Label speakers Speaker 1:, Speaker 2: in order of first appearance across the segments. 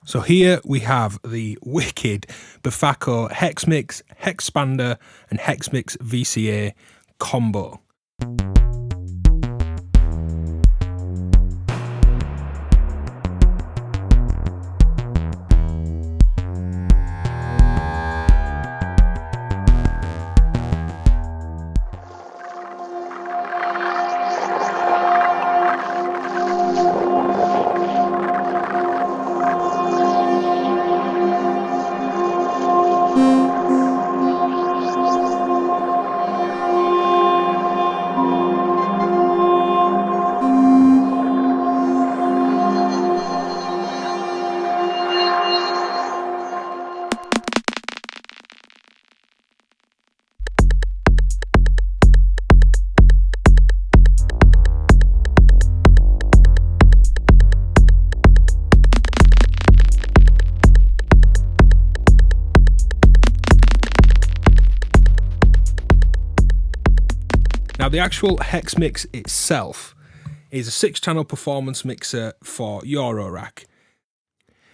Speaker 1: So here we have the wicked Befaco Hexmix, Hexpander and Hexmix VCA combo. Now the actual Hexmix itself is a 6-channel performance mixer for eurorack.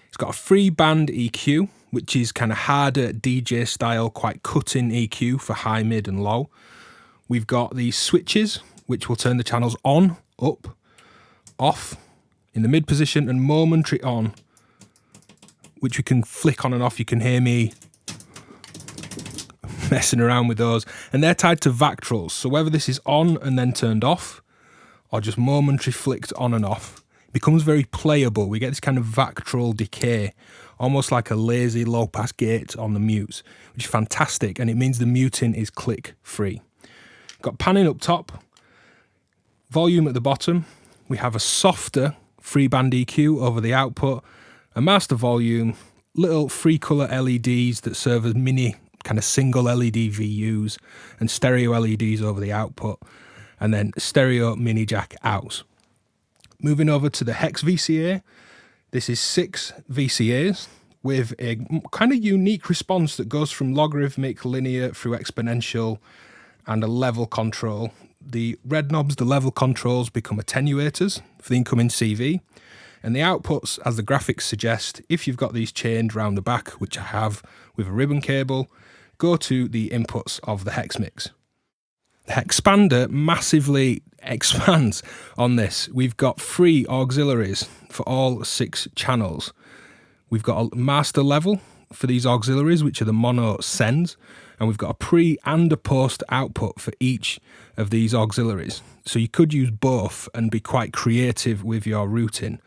Speaker 1: It's got a 3-band EQ, which is kind of harder DJ style, quite cutting EQ for high, mid and low. We've got these switches, which will turn the channels on, up, off, in the mid position, and momentary on, which we can flick on and off. You can hear me messing around with those, and they're tied to vactrols, so whether this is on and then turned off or just momentary flicked on and off, it becomes very playable. We get this kind of vactrol decay, almost like a lazy low pass gate on the mutes, which is fantastic, and it means the muting is click free. Got panning up top, volume at the bottom. We have a softer 3-band EQ over the output, a master volume, little 3-color LEDs that serve as mini kind of single LED VUs, and stereo LEDs over the output, and then stereo mini jack outs. Moving over to the Hex VCA, this is 6 VCAs with a kind of unique response that goes from logarithmic, linear through exponential, and a level control. The red knobs, the level controls, become attenuators for the incoming CV, and the outputs, as the graphics suggest, if you've got these chained round the back, which I have with a ribbon cable, go to the inputs of the Hexmix. The Hexpander massively expands on this. We've got 3 auxiliaries for all 6 channels. We've got a master level for these auxiliaries, which are the mono sends, and we've got a pre and a post output for each of these auxiliaries. So you could use both and be quite creative with your routing.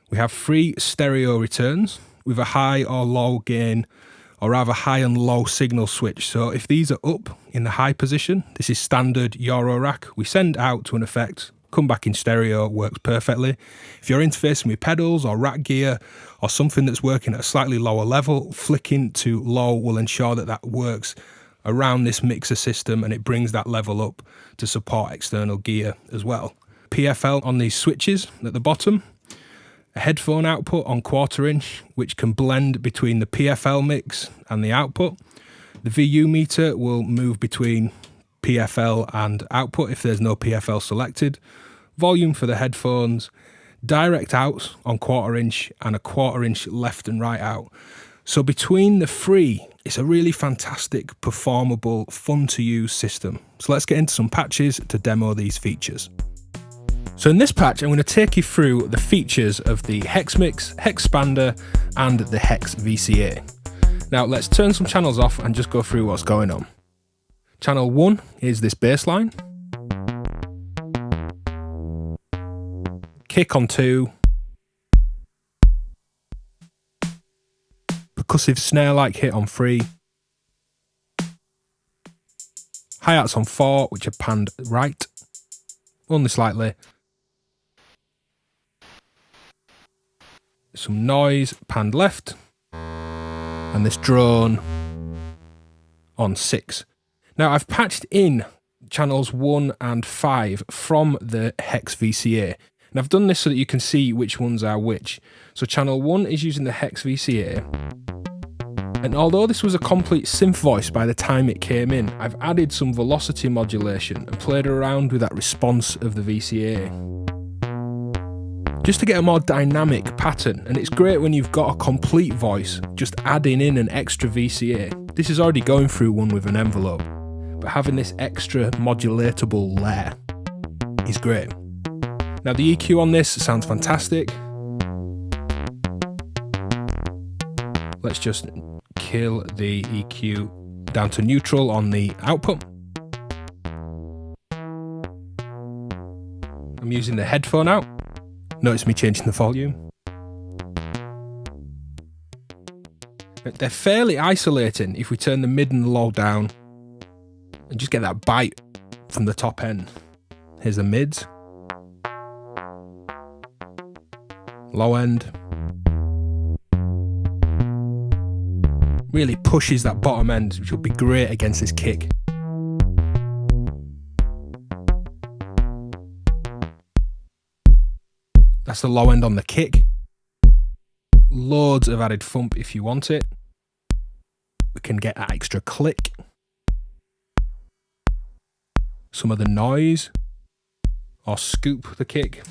Speaker 1: We have 3 stereo returns with a high or low gain, or rather high and low signal switch. So if these are up in the high position, this is standard eurorack. We send out to an effect, come back in stereo, works perfectly. If you're interfacing with pedals or rack gear or something that's working at a slightly lower level, flicking to low will ensure that that works around this mixer system, and it brings that level up to support external gear as well. PFL on these switches at the bottom, a headphone output on 1/4 inch, which can blend between the PFL mix and the output. The VU meter will move between PFL and output if there's no PFL selected. Volume for the headphones, direct outs on 1/4 inch, and a 1/4 inch left and right out. So between the 3, it's a really fantastic, performable, fun to use system. So let's get into some patches to demo these features. So in this patch, I'm going to take you through the features of the Hexmix, Hexpander and the Hex VCA. Now let's turn some channels off and just go through what's going on. Channel 1 is this bass line. Kick on 2. Percussive snare-like hit on 3. Hi-hats on 4, which are panned right, only slightly. Some noise panned left, and this drone on 6. Now I've patched in channels 1 and 5 from the Hex VCA, and I've done this so that you can see which ones are which. So channel 1 is using the Hex VCA, and although this was a complete synth voice by the time it came in, I've added some velocity modulation and played around with that response of the VCA. just to get a more dynamic pattern. And it's great when you've got a complete voice, just adding in an extra VCA. This is already going through one with an envelope, but having this extra modulatable layer is great. Now the EQ on this sounds fantastic. Let's just kill the EQ down to neutral on the output. I'm using the headphone out. Notice me changing the volume. They're fairly isolating if we turn the mid and the low down and just get that bite from the top end. Here's the mids. Low end. Really pushes that bottom end, which will be great against this kick. That's the low end on the kick. Loads of added thump if you want it. We can get that extra click. Some of the noise. Or scoop the kick.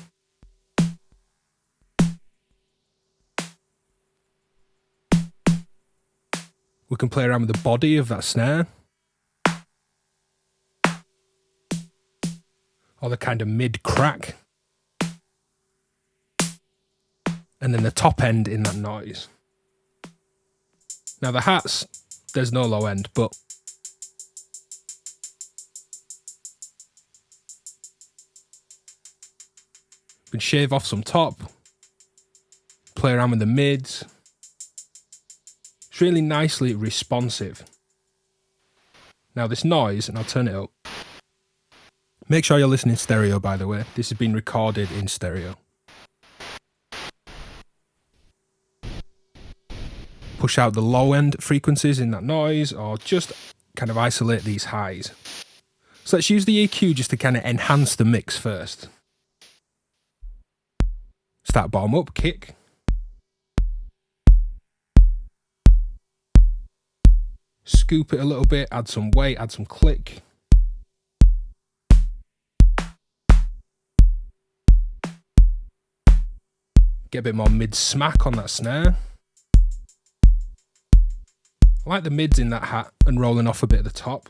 Speaker 1: We can play around with the body of that snare. Or the kind of mid crack. And then the top end in that noise. Now the hats, there's no low end, but we can shave off some top, play around with the mids. It's really nicely responsive. Now this noise, and I'll turn it up. Make sure you're listening stereo, by the way. This has been recorded in stereo. Push out the low end frequencies in that noise, or just kind of isolate these highs. So let's use the EQ just to kind of enhance the mix first. Start bottom up, kick. Scoop it a little bit, add some weight, add some click. Get a bit more mid smack on that snare. I like the mids in that hat and rolling off a bit at the top.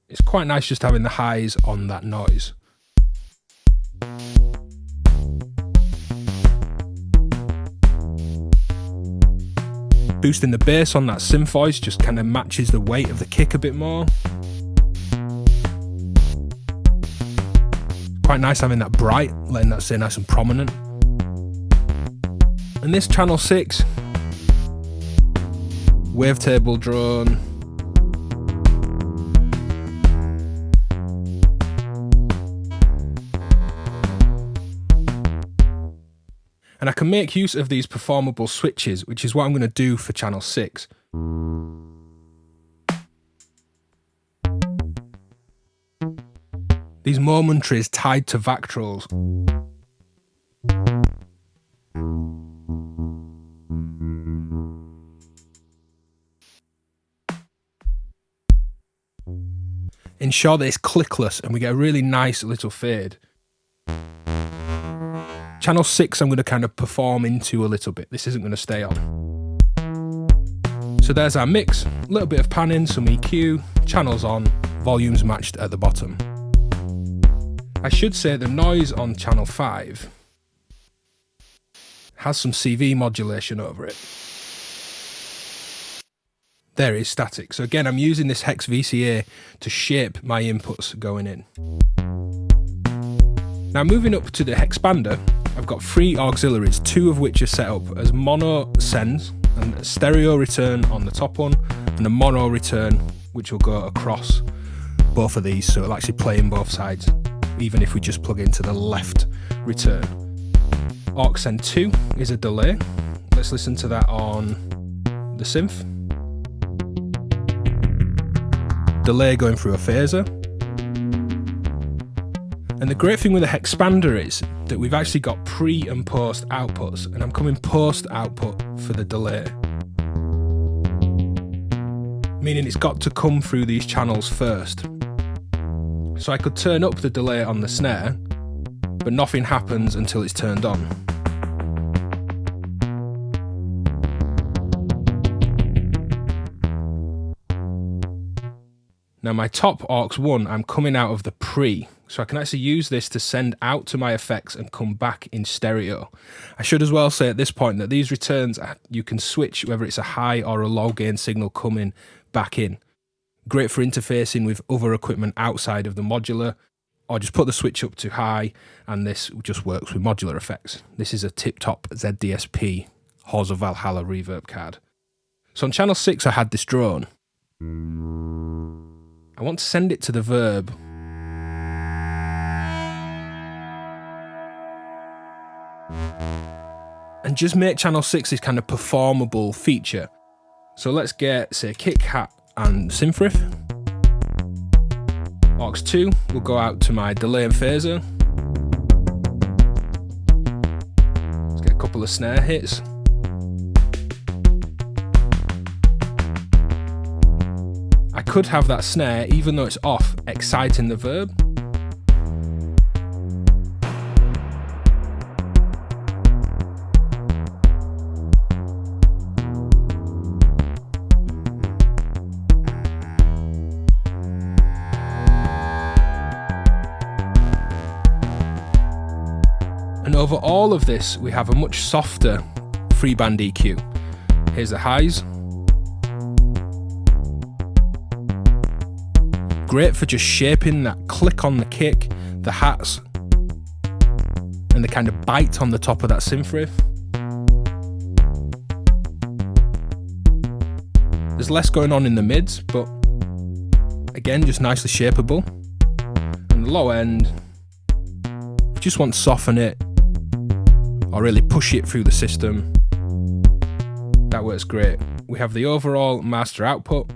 Speaker 1: It's quite nice just having the highs on that noise. Boosting the bass on that synth voice just kind of matches the weight of the kick a bit more. Quite nice having that bright, letting that stay nice and prominent. And this channel 6, wavetable drone. And I can make use of these performable switches, which is what I'm going to do for channel 6. These momentaries tied to vactrols. Ensure that it's clickless and we get a really nice little fade. Channel 6 I'm going to kind of perform into a little bit. This isn't going to stay on. So there's our mix. A little bit of panning, some EQ, channels on, volumes matched at the bottom. I should say the noise on channel 5 has some CV modulation over it. There it is static. So again, I'm using this Hex VCA to shape my inputs going in. Now moving up to the Hexpander, I've got 3 auxiliaries, 2 of which are set up as mono sends and a stereo return on the top one and a mono return which will go across both of these, so it'll actually play in both sides even if we just plug into the left return. Aux send 2 is a delay. Let's listen to that on the synth. Delay going through a phaser. And the great thing with the Hexpander is that we've actually got pre and post outputs, and I'm coming post output for the delay. Meaning it's got to come through these channels first. So I could turn up the delay on the snare but nothing happens until it's turned on. Now my top aux 1, I'm coming out of the pre, so I can actually use this to send out to my effects and come back in stereo. I should as well say at this point that these returns, you can switch whether it's a high or a low gain signal coming back in. Great for interfacing with other equipment outside of the modular, or just put the switch up to high and this just works with modular effects. This is a tip-top ZDSP Halls of Valhalla reverb card. So on channel 6 I had this drone. I want to send it to the verb. And just make channel 6 this kind of performable feature. So let's get, say, kick, hat and synth riff. Aux 2 will go out to my delay and phaser. Let's get a couple of snare hits. I could have that snare, even though it's off, exciting the verb. And over all of this, we have a much softer free band EQ. Here's the highs. Great for just shaping that click on the kick, the hats, and the kind of bite on the top of that synth riff. There's less going on in the mids, but again, just nicely shapeable. And the low end, if you just want to soften it, or really push it through the system, that works great. We have the overall master output.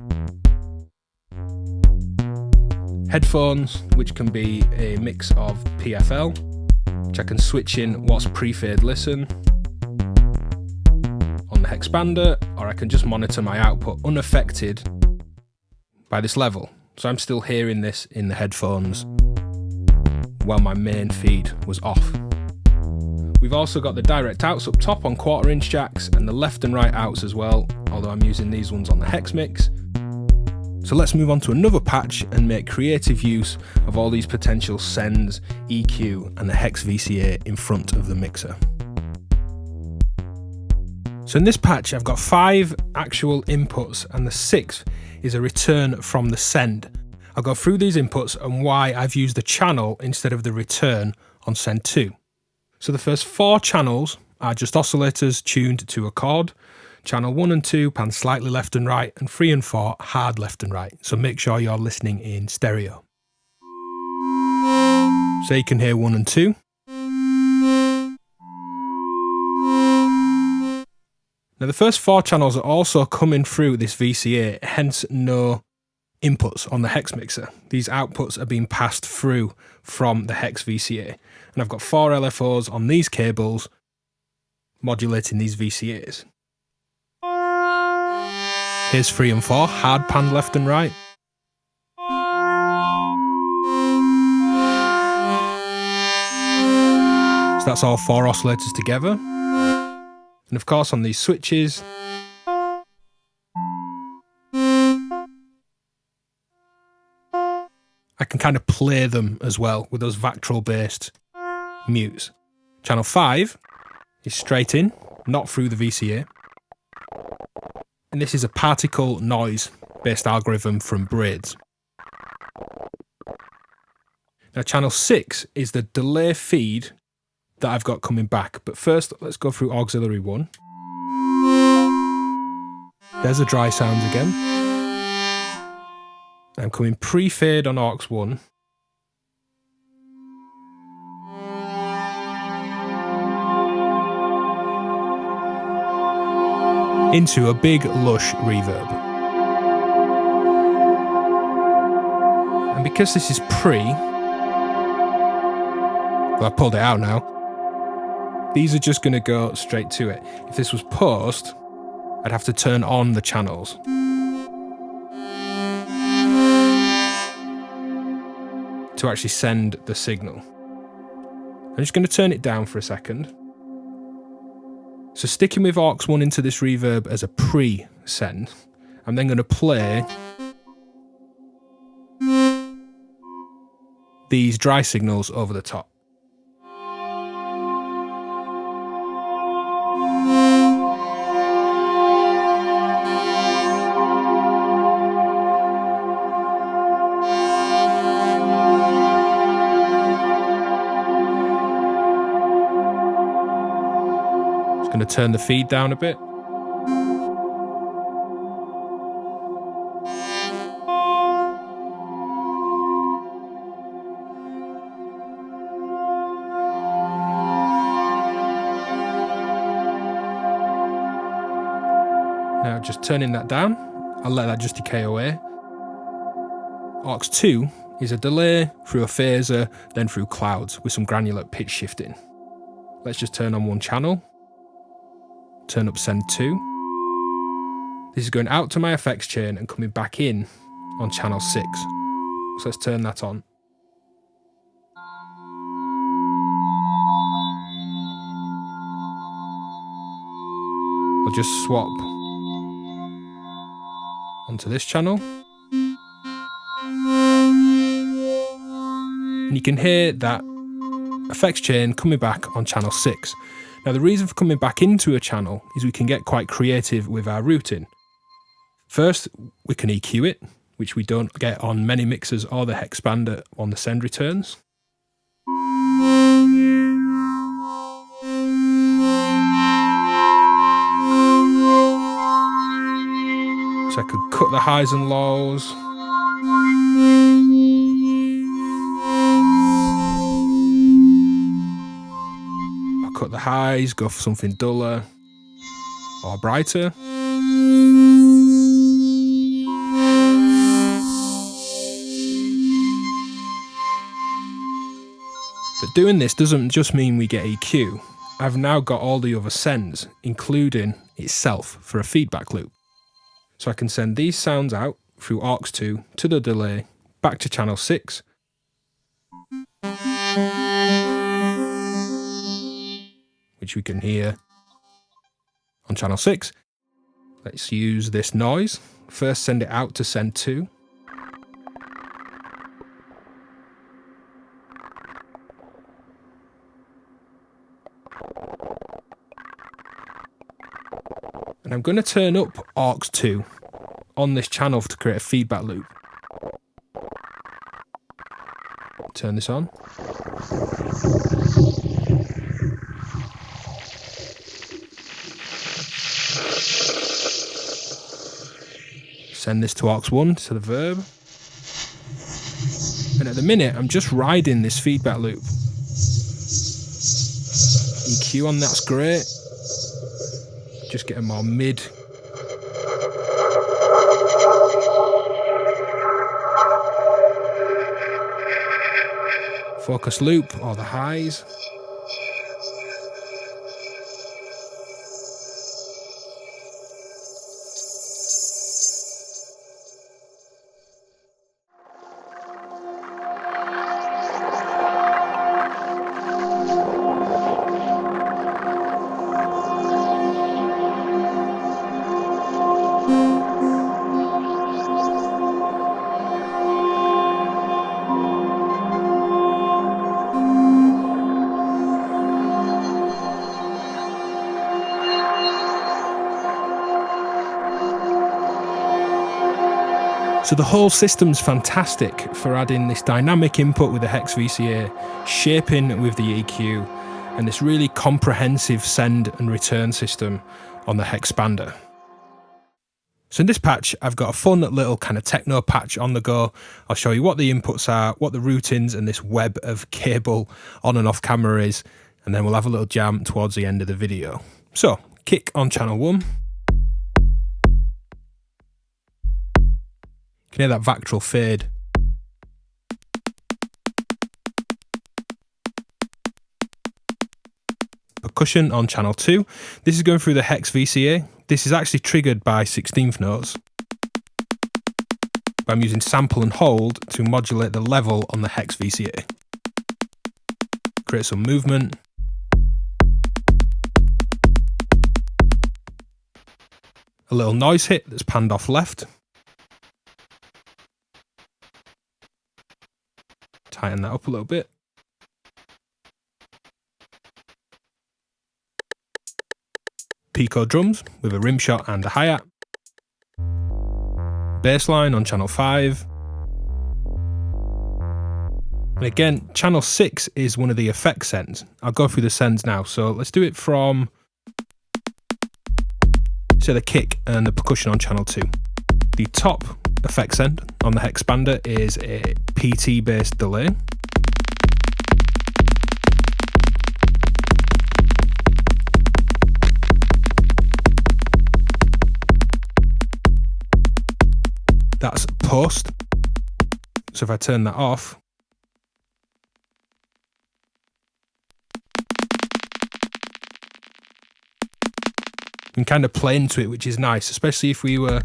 Speaker 1: Headphones, which can be a mix of PFL, which I can switch in what's pre-fade listen on the Hexpander, or I can just monitor my output unaffected by this level. So I'm still hearing this in the headphones while my main feed was off. We've also got the direct outs up top on 1/4" jacks and the left and right outs as well, although I'm using these ones on the Hexmix. So let's move on to another patch and make creative use of all these potential sends, EQ and the Hex VCA in front of the mixer. So in this patch I've got 5 actual inputs and the 6th is a return from the send. I'll go through these inputs and why I've used the channel instead of the return on send 2. So the first 4 channels are just oscillators tuned to a chord. Channel 1 and 2 pan slightly left and right, and 3 and 4 hard left and right. So make sure you're listening in stereo. So you can hear 1 and 2. Now the first 4 channels are also coming through this VCA, hence no inputs on the Hex mixer. These outputs are being passed through from the Hex VCA. And I've got 4 LFOs on these cables modulating these VCAs. Here's 3 and 4, hard pan left and right. So that's all 4 oscillators together. And of course on these switches, I can kind of play them as well with those vactrol based mutes. Channel 5 is straight in, not through the VCA. And this is a particle noise based algorithm from Braids. Now channel 6 is the delay feed that I've got coming back. But first let's go through auxiliary 1. There's the dry sounds again. I'm coming pre-fade on aux 1. Into a big lush reverb. And because this is pre, well, I pulled it out now, these are just going to go straight to it. If this was post, I'd have to turn on the channels. To actually send the signal. I'm just going to turn it down for a second. So sticking with aux 1 into this reverb as a pre-send, I'm then going to play these dry signals over the top. Just going to turn the feed down a bit. Now just turning that down, I'll let that just decay away. Aux 2 is a delay through a phaser, then through clouds with some granular pitch shifting. Let's just turn on one channel, turn up send 2. This is going out to my effects chain and coming back in on channel 6. So let's turn that on. I'll just swap onto this channel. And you can hear that effects chain coming back on channel 6. Now the reason for coming back into a channel is we can get quite creative with our routing. First, we can EQ it, which we don't get on many mixers or the Hexpander on the send returns. So I could cut the highs and lows. I'll cut the highs, go for something duller or brighter. But doing this doesn't just mean we get EQ. I've now got all the other sends, including itself, for a feedback loop. So I can send these sounds out through aux 2 to the delay, back to channel 6. Which we can hear on channel 6. Let's use this noise. First send it out to send 2. And I'm going to turn up aux 2 on this channel to create a feedback loop. Turn this on. Send this to aux 1 to the verb. And at the minute, I'm just riding this feedback loop. EQ on that's great. Just get a more mid. Focus loop or the highs. So the whole system's fantastic for adding this dynamic input with the Hex VCA, shaping with the EQ, and this really comprehensive send and return system on the Hexpander. So in this patch, I've got a fun little kind of techno patch on the go. I'll show you what the inputs are, what the routings and this web of cable on and off camera is, and then we'll have a little jam towards the end of the video. So, kick on channel 1. You can hear that vactrol fade. Percussion on channel 2. This is going through the Hex VCA. This is actually triggered by 16th notes. I'm using sample and hold to modulate the level on the Hex VCA. create some movement. A little noise hit that's panned off left. Tighten that up a little bit. Pico drums with a rim shot and a hi-hat. Bassline on channel 5. And again, channel 6 is one of the effect sends. I'll go through the sends now. So let's do it from, say, the kick and the percussion on channel 2. The top effect send on the Hexpander is a PT based delay. That's post. So if I turn that off, you can kind of play into it, which is nice, especially if we were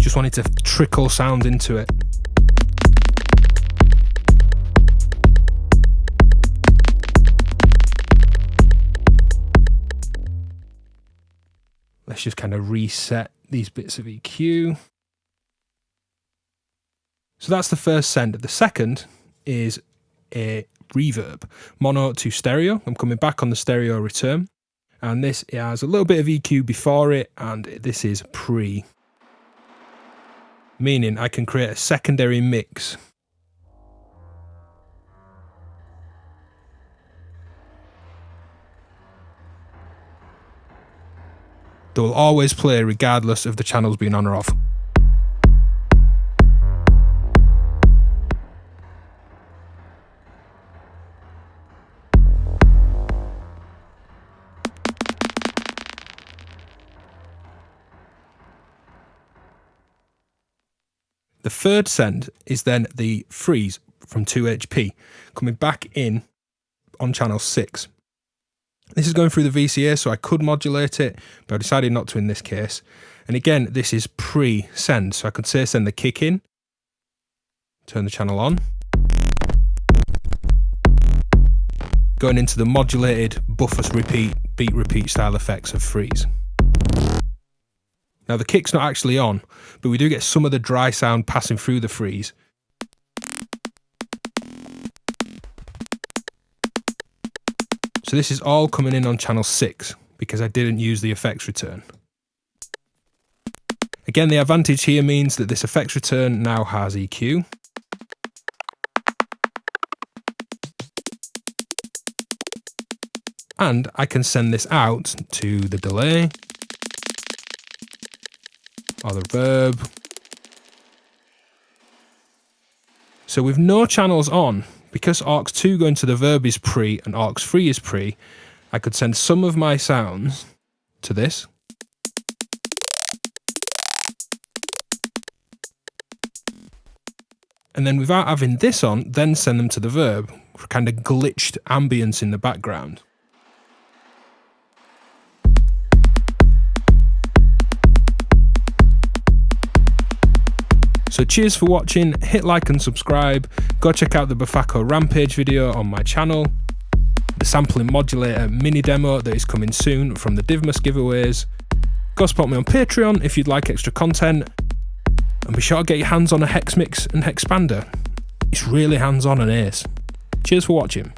Speaker 1: just wanted to trickle sound into it. Let's just kind of reset these bits of EQ. So that's the first send. The second is a reverb, mono to stereo. I'm coming back on the stereo return, and this has a little bit of EQ before it, and this is pre, meaning I can create a secondary mix. That will always play regardless of the channels being on or off. The third send is then the freeze from 2HP, coming back in on channel 6. This is going through the VCA, so I could modulate it, but I decided not to in this case. And again, this is pre-send, so I could say send the kick in, turn the channel on, going into the modulated buffer repeat, beat repeat style effects of freeze. Now the kick's not actually on, but we do get some of the dry sound passing through the freeze. So this is all coming in on channel 6 because I didn't use the effects return. Again, the advantage here means that this effects return now has EQ. And I can send this out to the delay or the verb. So with no channels on, because aux 2 going to the verb is pre and aux 3 is pre, I could send some of my sounds to this. And then without having this on, then send them to the verb for kind of glitched ambience in the background. So cheers for watching, hit like and subscribe, go check out the Befaco Rampage video on my channel, the sampling modulator mini demo that is coming soon from the Divmas giveaways. Go support me on Patreon if you'd like extra content, and be sure to get your hands on a Hexmix and Hexpander. It's really hands-on and ace. Cheers for watching.